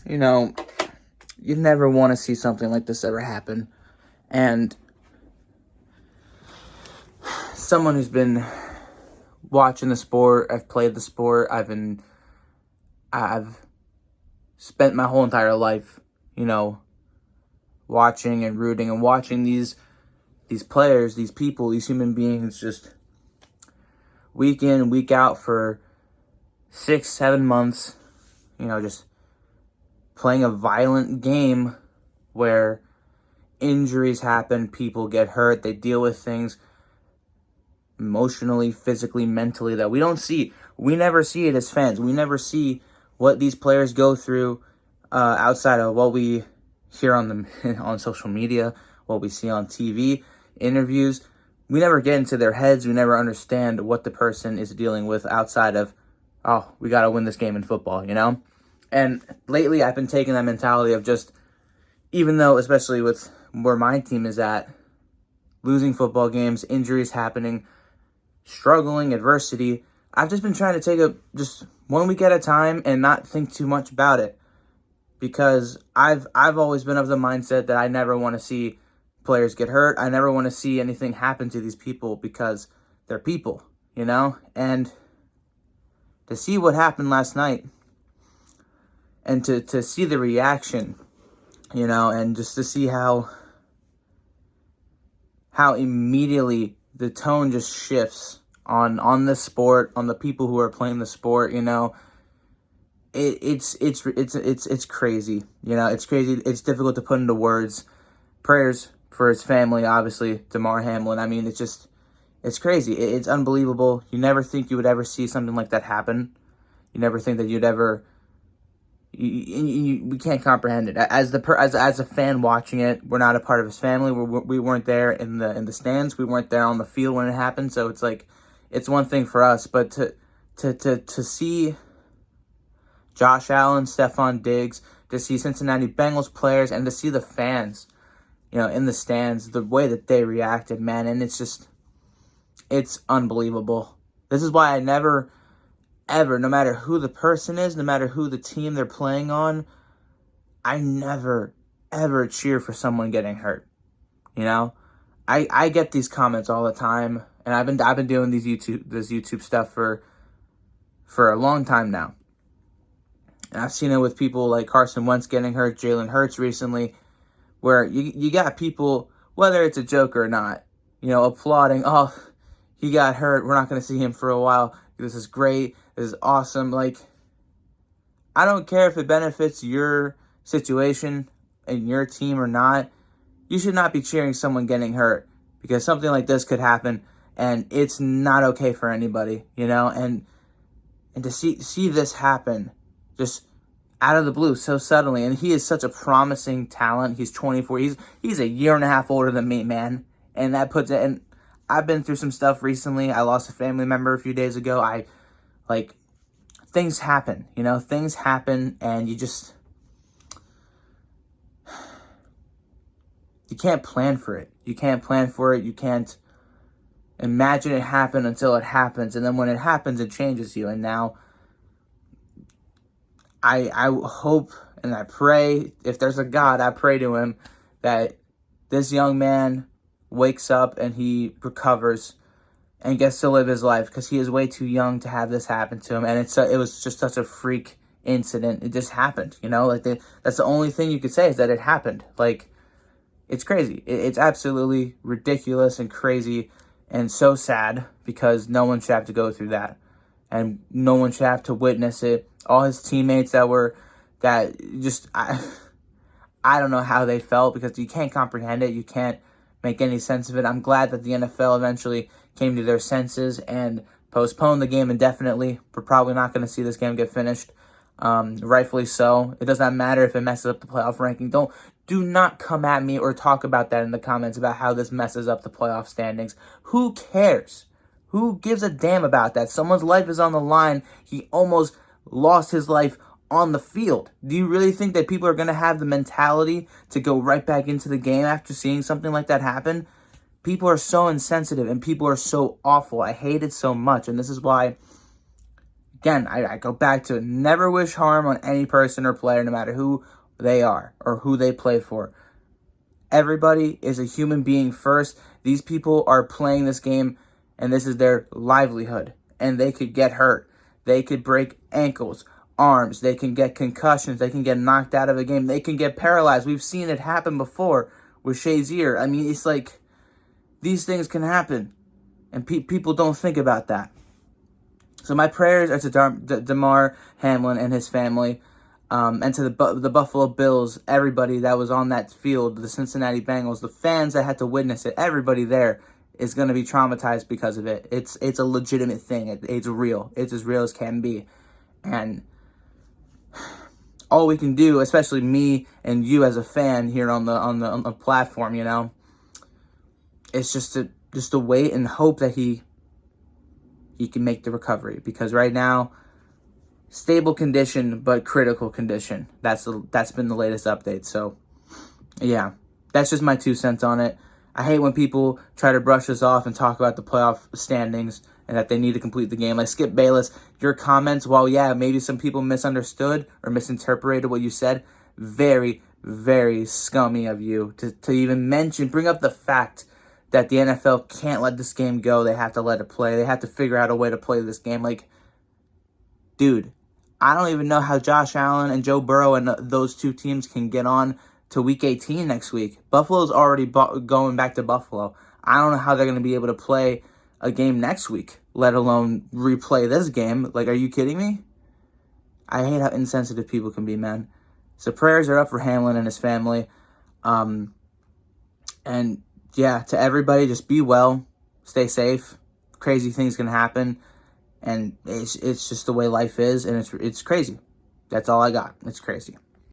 you know, you never want to see something like this ever happen. And someone who's been watching the sport, I've played the sport, I've spent my whole entire life, watching and rooting and watching these players, these people, these human beings just week in, week out for 6-7 months, just playing a violent game where injuries happen, people get hurt, they deal with things emotionally, physically, mentally that we don't see. We never see it as fans. We never see what these players go through outside of what we hear on them on social media, what we see on TV, interviews. We never get into their heads. We never understand what the person is dealing with outside of, oh, we got to win this game in football, And lately I've been taking that mentality of just, even though, especially with where my team is at, losing football games, injuries happening, struggling, adversity, I've just been trying to take it just 1 week at a time and not think too much about it. Because I've always been of the mindset that I never want to see players get hurt. I never want to see anything happen to these people because they're people, And to see what happened last night and to see the reaction, and just to see how immediately the tone just shifts on the sport, on the people who are playing the sport, It's crazy, it's crazy. It's difficult to put into words. Prayers for his family, obviously, Damar Hamlin. I mean, it's crazy. It's unbelievable. You never think you would ever see something like that happen. You never think that you'd ever. We can't comprehend it. As a fan watching it, we're not a part of his family. We weren't there in the stands. We weren't there on the field when it happened. So it's like, it's one thing for us, but to see Josh Allen, Stephon Diggs, to see Cincinnati Bengals players, and to see the fans, in the stands, the way that they reacted, man, and it's unbelievable. This is why I never, ever, no matter who the person is, no matter who the team they're playing on, I never, ever cheer for someone getting hurt. I get these comments all the time, and I've been doing this YouTube stuff for a long time now. And I've seen it with people like Carson Wentz getting hurt, Jalen Hurts recently, where you got people, whether it's a joke or not, applauding, oh, he got hurt, we're not going to see him for a while, this is great, this is awesome. Like, I don't care if it benefits your situation and your team or not. You should not be cheering someone getting hurt, because something like this could happen, and it's not okay for anybody, and to see this happen just out of the blue so suddenly. And he is such a promising talent. He's 24. He's a year and a half older than me, man. And that puts it, and I've been through some stuff recently. I lost a family member a few days ago. Things happen, things happen, and you can't plan for it. You can't plan for it. You can't imagine it happen until it happens. And then when it happens, it changes you. And now I hope and I pray, if there's a God, I pray to him that this young man wakes up and he recovers and gets to live his life, because he is way too young to have this happen to him. And it was just such a freak incident. It just happened, that's the only thing you could say, is that it happened. It's crazy. It's absolutely ridiculous and crazy and so sad, because no one should have to go through that. And no one should have to witness it. All his teammates I don't know how they felt, because you can't comprehend it. You can't make any sense of it. I'm glad that the NFL eventually came to their senses and postponed the game indefinitely. We're probably not going to see this game get finished. Rightfully so. It does not matter if it messes up the playoff ranking. Do not come at me or talk about that in the comments about how this messes up the playoff standings. Who cares? Who gives a damn about that? Someone's life is on the line. He almost lost his life on the field. Do you really think that people are going to have the mentality to go right back into the game after seeing something like that happen? People are so insensitive and people are so awful. I hate it so much. And this is why Again, I go back to it. Never wish harm on any person or player, no matter who they are or who they play for. Everybody is a human being first. These people are playing this game, and this is their livelihood. And they could get hurt. They could break ankles, arms. They can get concussions. They can get knocked out of a game. They can get paralyzed. We've seen it happen before with Shazier. I mean, it's like these things can happen, and people don't think about that. So my prayers are to Damar Hamlin and his family, and to the Buffalo Bills, everybody that was on that field, the Cincinnati Bengals, the fans that had to witness it. Everybody there is going to be traumatized because of it. It's a legitimate thing. It's real. It's as real as can be. And all we can do, especially me and you as a fan here on the platform, you know, it's just to wait and hope that he can make the recovery, because right now, stable condition but critical condition. That's been the latest update. So yeah, that's just my 2 cents on it. I hate when people try to brush us off and talk about the playoff standings and that they need to complete the game. Like Skip Bayless, your comments, while yeah, maybe some people misunderstood or misinterpreted what you said, very, very scummy of you to even bring up the fact that the NFL can't let this game go. They have to let it play. They have to figure out a way to play this game. Like, dude, I don't even know how Josh Allen and Joe Burrow and those 2 teams can get on to Week 18 next week. Buffalo's already going back to Buffalo. I don't know how they're going to be able to play a game next week, let alone replay this game. Like, are you kidding me? I hate how insensitive people can be, man. So prayers are up for Hamlin and his family. And yeah, to everybody, just be well, stay safe. Crazy things can happen, and it's just the way life is, and it's crazy. That's all I got. It's crazy.